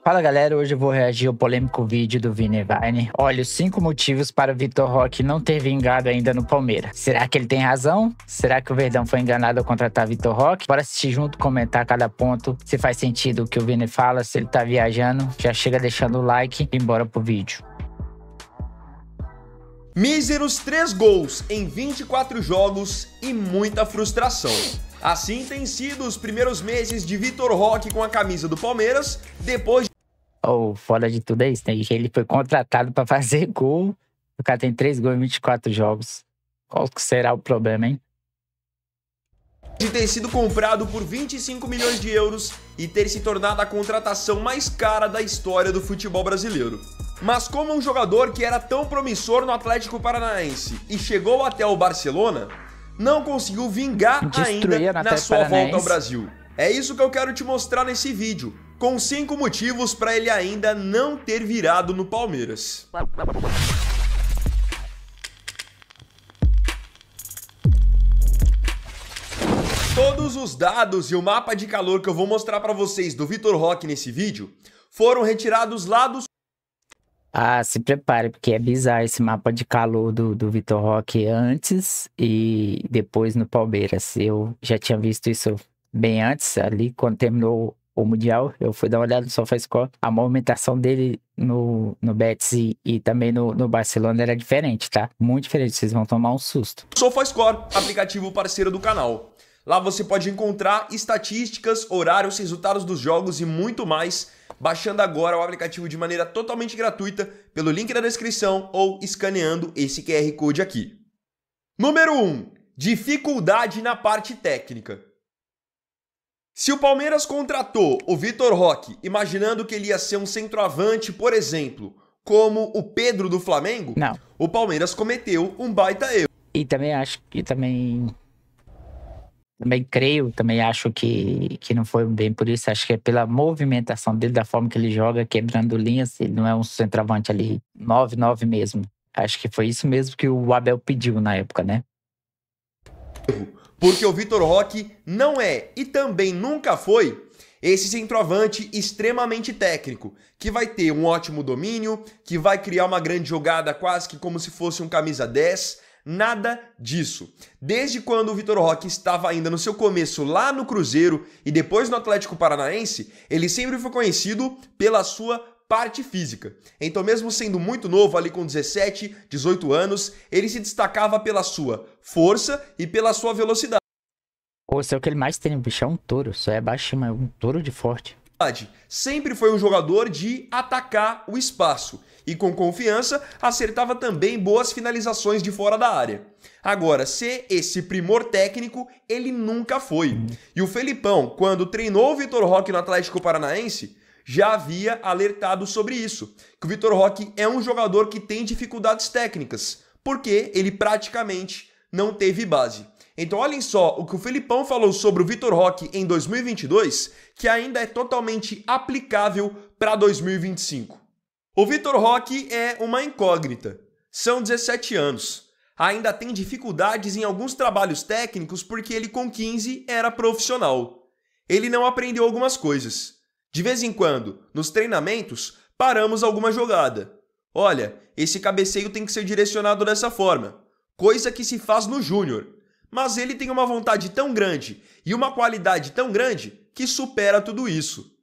Fala galera, hoje eu vou reagir ao polêmico vídeo do Vini Vine. Olha, os 5 motivos para o Vitor Roque não ter vingado ainda no Palmeiras. Será que ele tem razão? Será que o Verdão foi enganado ao contratar Vitor Roque? Bora assistir junto, comentar cada ponto, se faz sentido o que o Vini fala, se ele tá viajando. Já chega deixando o like e bora pro vídeo. Míseros 3 gols em 24 jogos e muita frustração. Assim têm sido os primeiros meses de Vitor Roque com a camisa do Palmeiras, depois Fora de tudo é isso, né? Ele foi contratado para fazer gol. O cara tem 3 gols em 24 jogos. Qual que será o problema, hein? de ter sido comprado por 25 milhões de euros e ter se tornado a contratação mais cara da história do futebol brasileiro. Mas como um jogador que era tão promissor no Atlético Paranaense e chegou até o Barcelona, não conseguiu vingar ainda na sua volta ao Brasil. É isso que eu quero te mostrar nesse vídeo, com 5 motivos para ele ainda não ter virado no Palmeiras. Todos os dados e o mapa de calor que eu vou mostrar para vocês do Vitor Roque nesse vídeo foram retirados lá do... Se prepare, porque é bizarro esse mapa de calor do Vitor Roque antes e depois no Palmeiras. Eu já tinha visto isso bem antes, ali quando terminou o Mundial. Eu fui dar uma olhada no SofaScore. A movimentação dele no Betis e também no Barcelona era diferente, tá? Muito diferente, vocês vão tomar um susto. SofaScore, aplicativo parceiro do canal. Lá você pode encontrar estatísticas, horários, resultados dos jogos e muito mais, baixando agora o aplicativo de maneira totalmente gratuita pelo link da descrição ou escaneando esse QR Code aqui. Número 1. Dificuldade na parte técnica. Se o Palmeiras contratou o Vitor Roque imaginando que ele ia ser um centroavante, por exemplo, como o Pedro do Flamengo, não, o Palmeiras cometeu um baita erro. E também acho que também acho que não foi bem por isso. Acho que é pela movimentação dele, da forma que ele joga, quebrando linhas. Ele não é um centroavante ali 9-9 mesmo. Acho que foi isso mesmo que o Abel pediu na época, né? Porque o Vitor Roque não é e também nunca foi esse centroavante extremamente técnico, que vai ter um ótimo domínio, que vai criar uma grande jogada quase que como se fosse um camisa 10. Nada disso. Desde quando o Vitor Roque estava ainda no seu começo lá no Cruzeiro e depois no Atlético Paranaense, ele sempre foi conhecido pela sua parte física. Então, mesmo sendo muito novo, ali com 17, 18 anos, ele se destacava pela sua força e pela sua velocidade. O que ele mais tem, o bicho é um touro, só é baixinho, mas é um touro de forte. Sempre foi um jogador de atacar o espaço e com confiança acertava também boas finalizações de fora da área. Agora, ser esse primor técnico, ele nunca foi. E o Felipão, quando treinou o Vitor Roque no Atlético Paranaense, já havia alertado sobre isso, que o Vitor Roque é um jogador que tem dificuldades técnicas, porque ele praticamente não teve base. Então olhem só o que o Felipão falou sobre o Vitor Roque em 2022, que ainda é totalmente aplicável para 2025. O Vitor Roque é uma incógnita. São 17 anos. Ainda tem dificuldades em alguns trabalhos técnicos porque ele com 15 era profissional. Ele não aprendeu algumas coisas. De vez em quando, nos treinamentos, paramos alguma jogada. Olha, esse cabeceio tem que ser direcionado dessa forma. Coisa que se faz no júnior. Mas ele tem uma vontade tão grande e uma qualidade tão grande que supera tudo isso.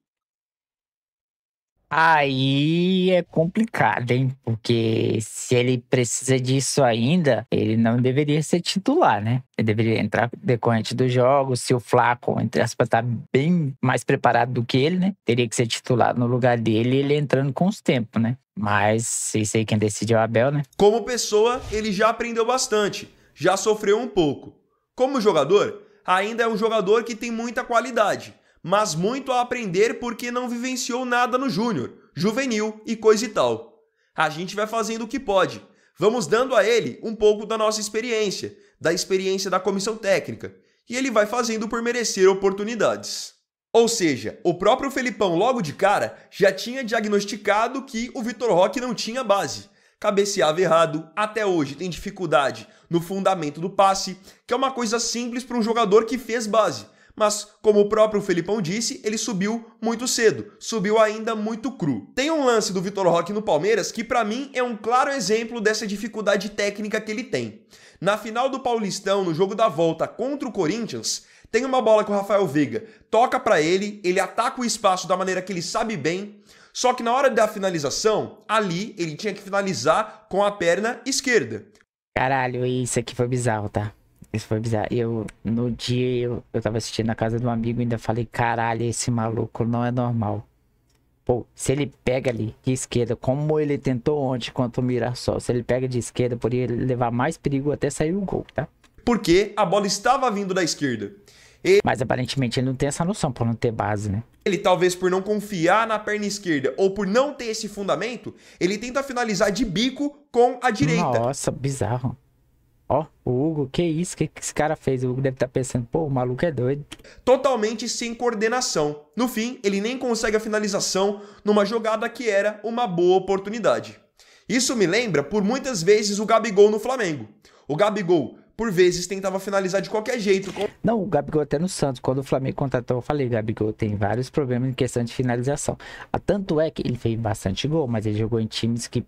Aí é complicado, hein? Porque se ele precisa disso ainda, ele não deveria ser titular, né? Ele deveria entrar decorrente dos jogos. Se o Flaco, entre aspas, tá bem mais preparado do que ele, né? Teria que ser titular no lugar dele, ele entrando com os tempos, né? Mas isso aí quem decide é o Abel, né? Como pessoa, ele já aprendeu bastante. Já sofreu um pouco. Como jogador, ainda é um jogador que tem muita qualidade, mas muito a aprender porque não vivenciou nada no júnior, juvenil e coisa e tal. A gente vai fazendo o que pode. Vamos dando a ele um pouco da nossa experiência, da experiência da comissão técnica, e ele vai fazendo por merecer oportunidades. Ou seja, o próprio Felipão logo de cara já tinha diagnosticado que o Vitor Roque não tinha base. Cabeceava errado, até hoje tem dificuldade no fundamento do passe, que é uma coisa simples para um jogador que fez base, Mas, como o próprio Felipão disse, ele subiu muito cedo, subiu ainda muito cru. Tem um lance do Vitor Roque no Palmeiras que pra mim é um claro exemplo dessa dificuldade técnica que ele tem. Na final do Paulistão, no jogo da volta contra o Corinthians, tem uma bola que o Rafael Veiga toca pra ele ataca o espaço da maneira que ele sabe bem, só que na hora da finalização, ali ele tinha que finalizar com a perna esquerda. Caralho, isso aqui foi bizarro, tá? Isso foi bizarro. No dia, eu tava assistindo na casa de um amigo e ainda falei, caralho, esse maluco não é normal. Pô, se ele pega ali de esquerda, como ele tentou ontem contra o Mirassol, se ele pega de esquerda, poderia levar mais perigo até sair o gol, tá? Porque a bola estava vindo da esquerda. Mas aparentemente ele não tem essa noção, por não ter base, né? Ele, talvez por não confiar na perna esquerda ou por não ter esse fundamento, ele tenta finalizar de bico com a direita. Nossa, bizarro. Ó, o Hugo, que isso? Que esse cara fez? O Hugo deve estar pensando, pô, o maluco é doido. Totalmente sem coordenação. No fim, ele nem consegue a finalização numa jogada que era uma boa oportunidade. Isso me lembra, por muitas vezes, o Gabigol no Flamengo. O Gabigol, por vezes, tentava finalizar de qualquer jeito. Não, o Gabigol até no Santos, quando o Flamengo contratou, eu falei, Gabigol tem vários problemas em questão de finalização. Tanto é que ele fez bastante gol, mas ele jogou em times que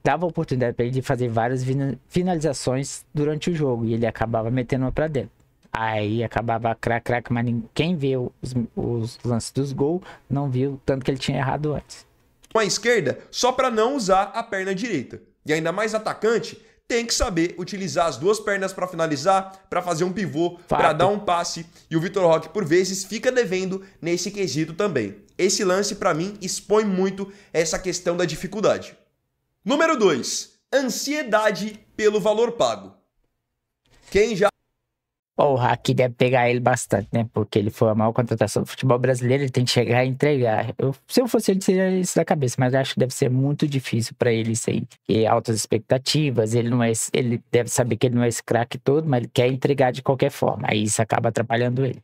dava oportunidade para ele de fazer várias finalizações durante o jogo, e ele acabava metendo uma pra dentro. Aí acabava craque, mas quem vê os lances dos gols não viu tanto que ele tinha errado antes. Com a esquerda, só para não usar a perna direita. E ainda mais atacante, tem que saber utilizar as duas pernas para finalizar, para fazer um pivô, para dar um passe. E o Vitor Roque, por vezes, fica devendo nesse quesito também. Esse lance, para mim, expõe muito essa questão da dificuldade. Número 2. Ansiedade pelo valor pago. Quem já... O Hack deve pegar ele bastante, né? Porque ele foi a maior contratação do futebol brasileiro, ele tem que chegar e entregar. Se eu fosse ele, seria isso da cabeça, mas eu acho que deve ser muito difícil pra ele isso aí. E altas expectativas, ele deve saber que ele não é esse craque todo, mas ele quer entregar de qualquer forma. Aí isso acaba atrapalhando ele.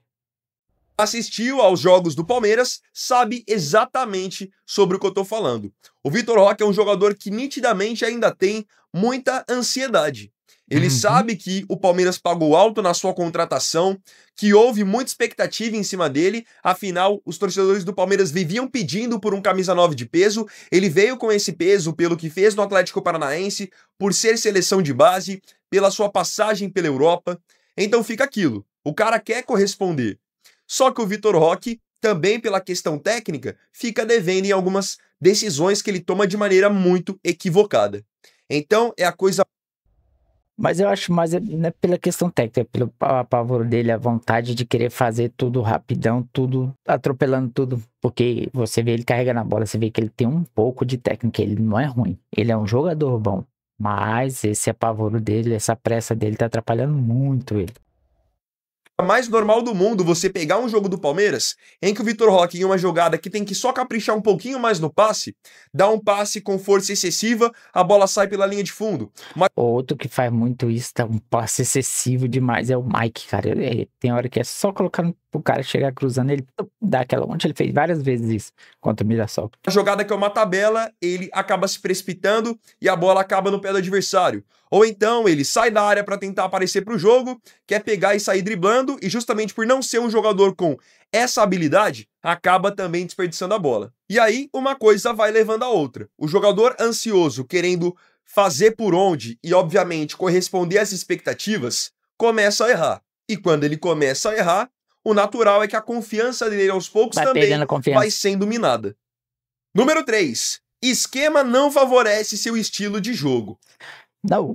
Assistiu aos jogos do Palmeiras, sabe exatamente sobre o que eu tô falando. O Vitor Roque é um jogador que nitidamente ainda tem muita ansiedade. Ele sabe que o Palmeiras pagou alto na sua contratação, que houve muita expectativa em cima dele, afinal, os torcedores do Palmeiras viviam pedindo por um camisa 9 de peso, ele veio com esse peso pelo que fez no Atlético Paranaense, por ser seleção de base, pela sua passagem pela Europa, então fica aquilo, o cara quer corresponder. Só que o Vitor Roque, também pela questão técnica, fica devendo em algumas decisões que ele toma de maneira muito equivocada. Então, é a coisa... Mas eu acho mais não é pela questão técnica, é pelo apavoro dele, a vontade de querer fazer tudo rapidão, tudo, atropelando tudo. Porque você vê ele carregando a bola, você vê que ele tem um pouco de técnica, ele não é ruim. Ele é um jogador bom, mas esse apavoro dele, essa pressa dele tá atrapalhando muito ele. mais normal do mundo você pegar um jogo do Palmeiras em que o Vitor Roque, em uma jogada que tem que só caprichar um pouquinho mais no passe, dá um passe com força excessiva, a bola sai pela linha de fundo. Outro que faz muito isso, tá um passe excessivo demais, é o Mike, cara. Tem hora que é só colocar pro cara chegar cruzando, ele dá aquela... Ontem ele fez várias vezes isso contra o Mirassol. A jogada que é uma tabela, ele acaba se precipitando e a bola acaba no pé do adversário. Ou então ele sai da área para tentar aparecer para o jogo, quer pegar e sair driblando, e justamente por não ser um jogador com essa habilidade, acaba também desperdiçando a bola. E aí uma coisa vai levando a outra. O jogador ansioso, querendo fazer por onde e obviamente corresponder às expectativas, começa a errar. E quando ele começa a errar, o natural é que a confiança dele aos poucos também vai sendo minada. Número 3. Esquema não favorece seu estilo de jogo. Não,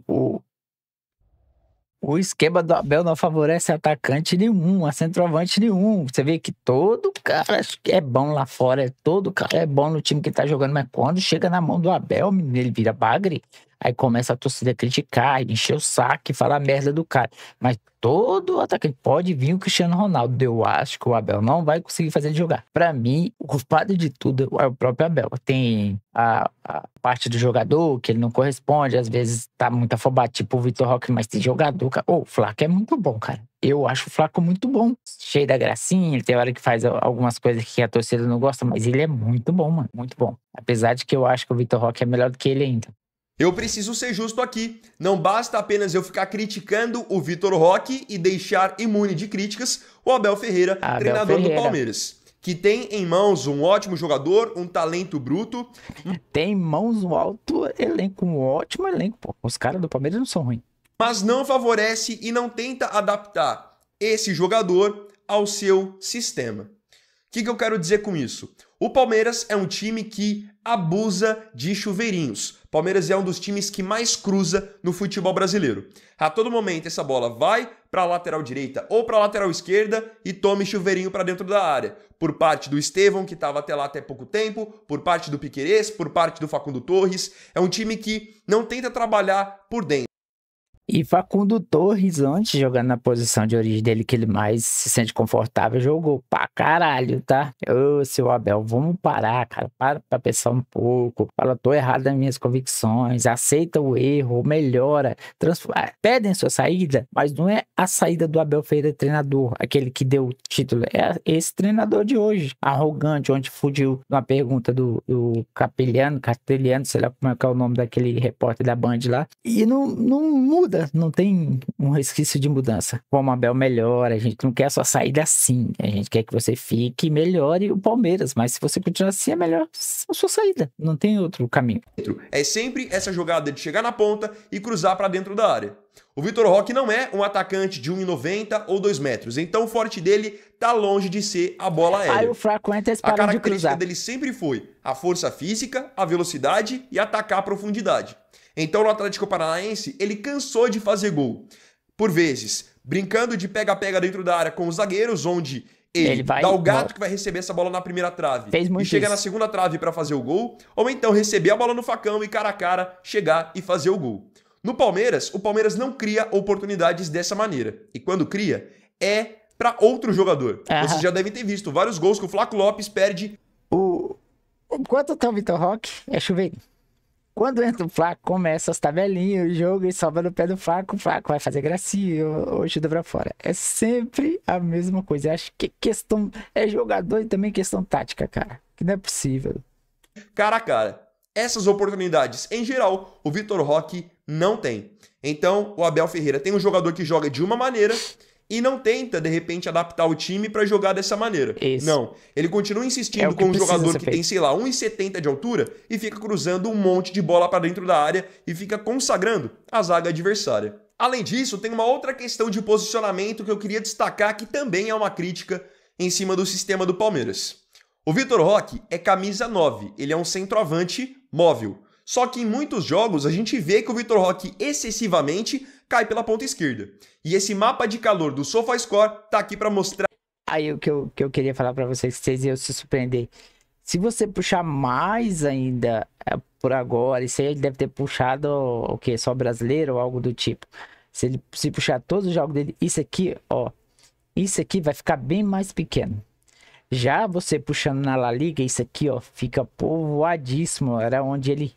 o esquema do Abel não favorece atacante nenhum, a centroavante nenhum. Você vê que todo cara é bom lá fora, todo cara é bom no time que tá jogando, mas quando chega na mão do Abel, ele vira bagre. Aí começa a torcida a criticar, encher o saco e falar merda do cara. Mas todo atacante pode vir o Cristiano Ronaldo. Eu acho que o Abel não vai conseguir fazer ele jogar. Pra mim, o culpado de tudo é o próprio Abel. Tem a parte do jogador que ele não corresponde, às vezes tá muito afobado, tipo o Vitor Roque, mas tem jogador, cara. O Flaco é muito bom, cara. Eu acho o Flaco muito bom. Cheio da gracinha, ele tem hora que faz algumas coisas que a torcida não gosta, mas ele é muito bom, mano. Muito bom. Apesar de que eu acho que o Vitor Roque é melhor do que ele ainda. Eu preciso ser justo aqui. Não basta apenas eu ficar criticando o Vitor Roque e deixar imune de críticas o Abel Ferreira, treinador do Palmeiras, que tem em mãos um ótimo jogador, um talento bruto. Tem em mãos um alto elenco, um ótimo elenco. Pô, os caras do Palmeiras não são ruins. Mas não favorece e não tenta adaptar esse jogador ao seu sistema. O que eu quero dizer com isso? O Palmeiras é um time que abusa de chuveirinhos. O Palmeiras é um dos times que mais cruza no futebol brasileiro. A todo momento essa bola vai para a lateral direita ou para a lateral esquerda e tome chuveirinho para dentro da área. Por parte do Estevão, que estava até lá até pouco tempo, por parte do Piquerez, por parte do Facundo Torres. É um time que não tenta trabalhar por dentro. E Facundo Torres, antes, jogando na posição de origem dele, que ele mais se sente confortável, jogou pra caralho, tá? Ô, seu Abel, vamos parar, cara. Para pra pensar um pouco. Fala, tô errado nas minhas convicções. Aceita o erro, melhora. Pedem sua saída, mas não é a saída do Abel Ferreira, treinador, aquele que deu o título. É esse treinador de hoje, arrogante, onde fugiu uma pergunta do Capeliano, sei lá como é que é o nome daquele repórter da Band lá. E não muda. Não tem um resquício de mudança. Como o Abel melhora, a gente não quer só saída assim. A gente quer que você fique e melhore o Palmeiras. Mas se você continuar assim, é melhor a sua saída. Não tem outro caminho. É sempre essa jogada de chegar na ponta e cruzar para dentro da área. O Vitor Roque não é um atacante de 1,90 ou 2 metros. Então o forte dele tá longe de ser a bola aérea. Aí o fraco entra e a característica dele sempre foi a força física, a velocidade e atacar a profundidade. Então no Atlético Paranaense, ele cansou de fazer gol. Por vezes, brincando de pega-pega dentro da área com os zagueiros, onde ele dá o gato que vai receber essa bola na primeira trave e chega na segunda trave para fazer o gol, ou então receber a bola no facão e cara a cara chegar e fazer o gol. No Palmeiras, o Palmeiras não cria oportunidades dessa maneira. E quando cria, é para outro jogador. Vocês já devem ter visto vários gols que o Flaco Lopes perde. Enquanto tá o Vitor Roque, é chuveirinho. Quando entra o Flaco, começa as tabelinhas, o jogo e sobra no pé do Flaco, o Flaco vai fazer gracinha ou chuta pra fora. É sempre a mesma coisa. Eu acho que questão é jogador e também questão tática, cara. Que não é possível. Cara a cara. Essas oportunidades, em geral, o Vitor Roque não tem. Então, o Abel Ferreira tem um jogador que joga de uma maneira e não tenta, de repente, adaptar o time para jogar dessa maneira. Isso. Não. Ele continua insistindo com um jogador que tem, sei lá, 1,70 de altura e fica cruzando um monte de bola para dentro da área e fica consagrando a zaga adversária. Além disso, tem uma outra questão de posicionamento que eu queria destacar, que também é uma crítica em cima do sistema do Palmeiras. O Vitor Roque é camisa 9, ele é um centroavante móvel. Só que em muitos jogos a gente vê que o Vitor Roque excessivamente cai pela ponta esquerda. E esse mapa de calor do SofaScore tá aqui para mostrar. Aí o que eu queria falar para vocês, que vocês iam se surpreender. Se você puxar mais ainda por agora, isso aí ele deve ter puxado o quê? Só brasileiro ou algo do tipo. Se ele se puxar todos os jogos dele, isso aqui, ó. Isso aqui vai ficar bem mais pequeno. Já você puxando na La Liga, isso aqui, ó, fica povoadíssimo. Era onde ele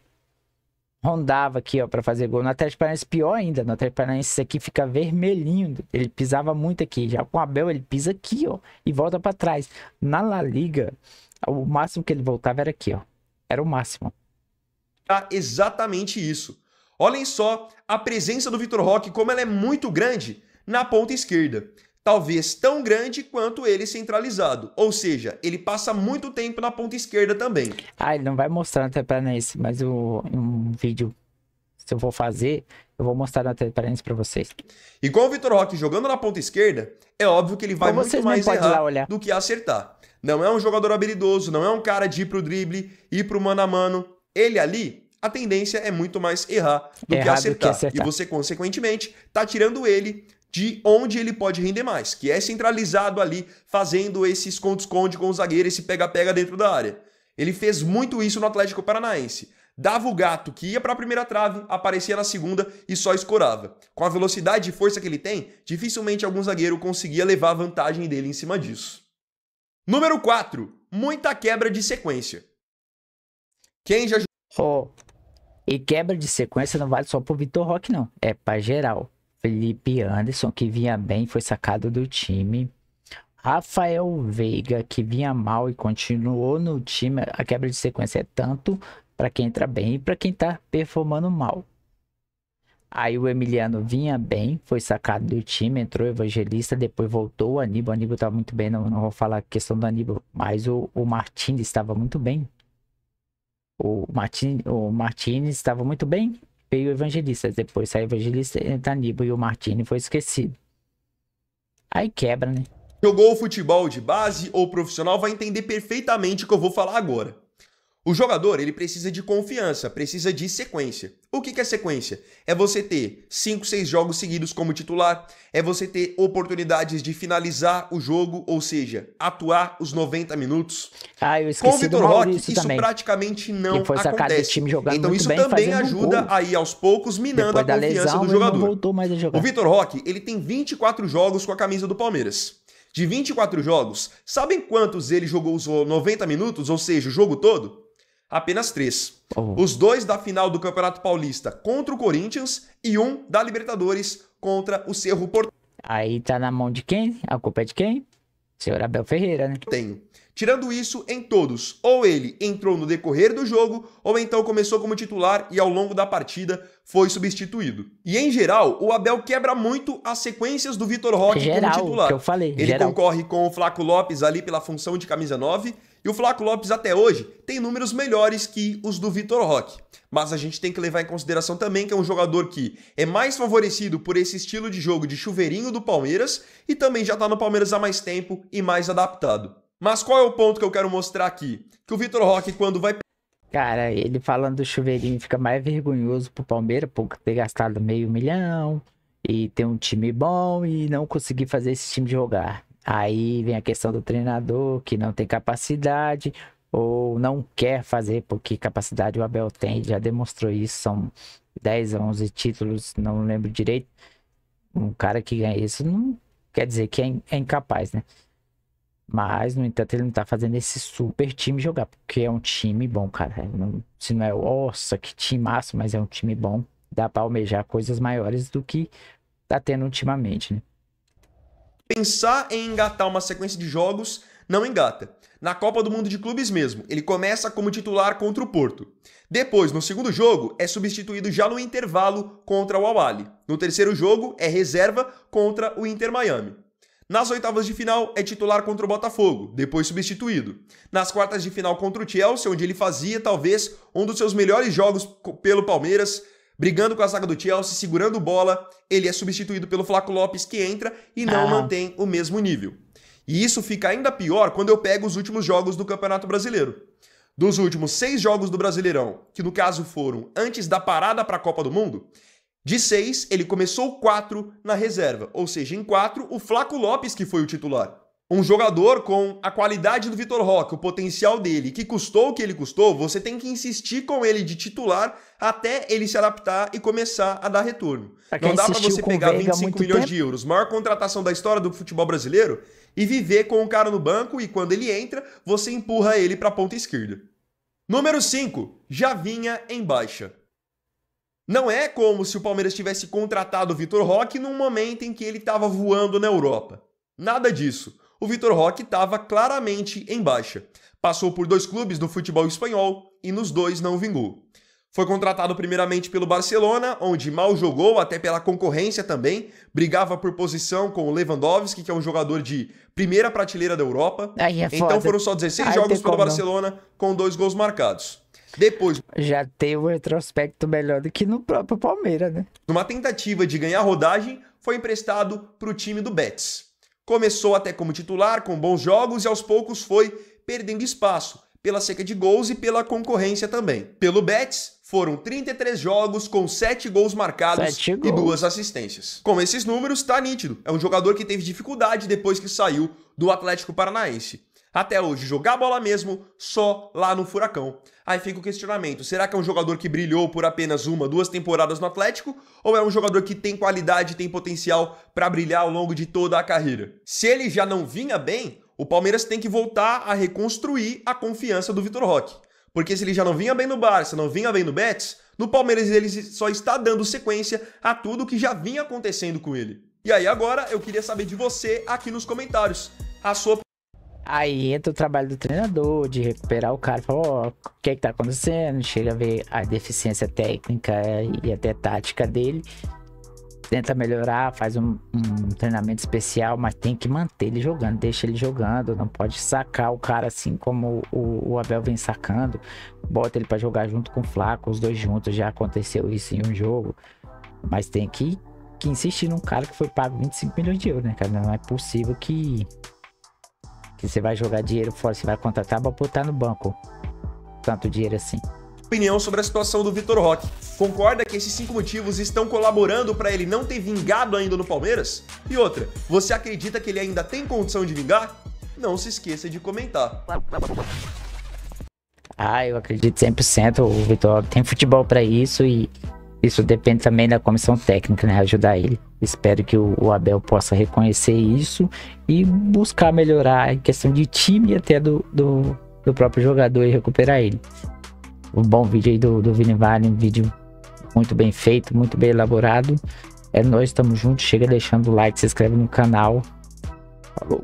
rondava aqui, ó, para fazer gol. No Atlético Paranaense, pior ainda. No Atlético Paranaense, isso aqui fica vermelhinho. Ele pisava muito aqui. Já com o Abel, ele pisa aqui, ó, e volta para trás. Na La Liga, o máximo que ele voltava era aqui, ó. Era o máximo. Exatamente isso. Olhem só a presença do Vitor Roque, como ela é muito grande na ponta esquerda. Talvez tão grande quanto ele centralizado. Ou seja, ele passa muito tempo na ponta esquerda também. Ele não vai mostrar no Atlético Paranaense, mas um vídeo, se eu for fazer, eu vou mostrar no Atlético Paranaense pra vocês. E com o Vitor Roque jogando na ponta esquerda, é óbvio que ele vai muito mais errar do que acertar. Não é um jogador habilidoso, não é um cara de ir pro drible, ir pro mano a mano. Ele ali, a tendência é muito mais errar do que acertar. E você, consequentemente, tá tirando ele de onde ele pode render mais, que é centralizado ali, fazendo esse esconde-esconde com o zagueiro, esse pega-pega dentro da área. Ele fez muito isso no Atlético Paranaense. Dava o gato que ia para a primeira trave, aparecia na segunda e só escorava. Com a velocidade e força que ele tem, dificilmente algum zagueiro conseguia levar a vantagem dele em cima disso. Número 4. Muita quebra de sequência. Quem já... E quebra de sequência não vale só pro Vitor Roque, não. É para geral. Felipe Anderson, que vinha bem, foi sacado do time. Rafael Veiga, que vinha mal e continuou no time. A quebra de sequência é tanto para quem entra bem e para quem tá performando mal. Aí o Emiliano vinha bem, foi sacado do time, entrou o Evangelista, depois voltou o Aníbal. O Aníbal estava muito bem, não vou falar a questão do Aníbal, mas o Martins estava muito bem. O Martins estava muito bem, veio o Evangelista, depois saiu o Evangelista, entra Aníbal e o Martins foi esquecido. Aí quebra, né? Jogou futebol de base ou profissional vai entender perfeitamente o que eu vou falar agora. O jogador, ele precisa de confiança, precisa de sequência. O que é sequência? É você ter 5, 6 jogos seguidos como titular, é você ter oportunidades de finalizar o jogo, ou seja, atuar os 90 minutos. Eu Com o esqueci do Vitor Roque, Maurício isso também, praticamente não que foi sacado do acontece. time jogando Então muito isso bem, também fazendo um ajuda gol. a ir aos poucos minando Depois a da confiança lesão, do ele não jogador. voltou mais a jogar. O Vitor Roque, ele tem 24 jogos com a camisa do Palmeiras. De 24 jogos, sabem quantos ele jogou os 90 minutos, ou seja, o jogo todo? Apenas 3. Os 2 da final do Campeonato Paulista contra o Corinthians e 1 da Libertadores contra o Cerro Porteño. Aí tá na mão de quem? A culpa é de quem? Senhor Abel Ferreira, né? Tirando isso, em todos, ou ele entrou no decorrer do jogo, ou então começou como titular e ao longo da partida foi substituído. E em geral, o Abel quebra muito as sequências do Vitor Roque como titular. Que eu falei, ele concorre com o Flaco Lopes ali pela função de camisa 9, e o Flaco Lopes até hoje tem números melhores que os do Vitor Roque. Mas a gente tem que levar em consideração também que é um jogador que é mais favorecido por esse estilo de jogo de chuveirinho do Palmeiras e também já tá no Palmeiras há mais tempo e mais adaptado. Mas qual é o ponto que eu quero mostrar aqui? Que o Vitor Roque, quando vai... Cara, ele falando do chuveirinho fica mais vergonhoso pro Palmeiras por ter gastado $500 mil e ter um time bom e não conseguir fazer esse time jogar. Aí vem a questão do treinador que não tem capacidade ou não quer fazer, porque capacidade o Abel tem, já demonstrou isso, são 10 a 11 títulos, não lembro direito. Um cara que ganha isso não quer dizer que é incapaz, né? Mas, no entanto, ele não tá fazendo esse super time jogar, porque é um time bom, cara. Se não é, nossa, que time massa, mas é um time bom. Dá pra almejar coisas maiores do que tá tendo ultimamente, né? Pensar em engatar uma sequência de jogos, não engata. Na Copa do Mundo de Clubes mesmo, ele começa como titular contra o Porto. Depois, no segundo jogo, é substituído já no intervalo contra o Al-Ahly. No terceiro jogo, é reserva contra o Inter Miami. Nas oitavas de final, é titular contra o Botafogo, depois substituído. Nas quartas de final contra o Chelsea, onde ele fazia talvez um dos seus melhores jogos pelo Palmeiras, brigando com a zaga do Chelsea, segurando bola, ele é substituído pelo Flaco Lopes, que entra e não mantém o mesmo nível. E isso fica ainda pior quando eu pego os últimos jogos do Campeonato Brasileiro. Dos últimos 6 jogos do Brasileirão, que no caso foram antes da parada para a Copa do Mundo, de 6, ele começou 4 na reserva, ou seja, em 4, o Flaco Lopes que foi o titular. Um jogador com a qualidade do Vitor Roque, o potencial dele, que custou o que ele custou, você tem que insistir com ele de titular até ele se adaptar e começar a dar retorno. Não dá pra você pegar 25 milhões de euros, maior contratação da história do futebol brasileiro, e viver com o cara no banco e quando ele entra, você empurra ele pra ponta esquerda. Número 5, já vinha em baixa. Não é como se o Palmeiras tivesse contratado o Vitor Roque num momento em que ele estava voando na Europa. Nada disso. O Vitor Roque estava claramente em baixa. Passou por 2 clubes no futebol espanhol e nos 2 não vingou. Foi contratado primeiramente pelo Barcelona, onde mal jogou, até pela concorrência também. Brigava por posição com o Lewandowski, que é um jogador de primeira prateleira da Europa. Então foram só 16 jogos pelo Barcelona, com 2 gols marcados. Depois, já teve um retrospecto melhor do que no próprio Palmeiras, né? Numa tentativa de ganhar rodagem, foi emprestado para o time do Betis. Começou até como titular, com bons jogos, e aos poucos foi perdendo espaço, pela seca de gols e pela concorrência também. Pelo Betis, foram 33 jogos com 7 gols marcados e 2 assistências. Com esses números, tá nítido. É um jogador que teve dificuldade depois que saiu do Atlético Paranaense. Até hoje, jogar bola mesmo só lá no Furacão. Aí fica o questionamento, será que é um jogador que brilhou por apenas 1, 2 temporadas no Atlético? Ou é um jogador que tem qualidade e tem potencial para brilhar ao longo de toda a carreira? Se ele já não vinha bem, o Palmeiras tem que voltar a reconstruir a confiança do Vitor Roque. Porque se ele já não vinha bem no Barça, não vinha bem no Betis, no Palmeiras ele só está dando sequência a tudo que já vinha acontecendo com ele. E aí agora eu queria saber de você aqui nos comentários. Aí entra o trabalho do treinador, de recuperar o cara, fala, ó, o que é que tá acontecendo? Chega a ver a deficiência técnica e até tática dele. Tenta melhorar, faz um treinamento especial, mas tem que manter ele jogando, deixa ele jogando, não pode sacar o cara assim como o Abel vem sacando, bota ele pra jogar junto com o Flaco, os dois juntos, já aconteceu isso em um jogo, mas tem que insistir num cara que foi pago 25 milhões de euros, né, cara? Não é possível que você vai jogar dinheiro fora, você vai contratar pra botar no banco tanto dinheiro assim. Opinião sobre a situação do Vitor Roque. Concorda que esses 5 motivos estão colaborando para ele não ter vingado ainda no Palmeiras? E outra, você acredita que ele ainda tem condição de vingar? Não se esqueça de comentar. Eu acredito 100%, o Vitor Roque tem futebol para isso e isso depende também da comissão técnica, né, ajudar ele. Espero que o Abel possa reconhecer isso e buscar melhorar em questão de time e até do próprio jogador e recuperar ele. Um bom vídeo aí do Vini Vale, um vídeo muito bem feito, muito bem elaborado. Nós estamos juntos, chega deixando o like, se inscreve no canal. Falou!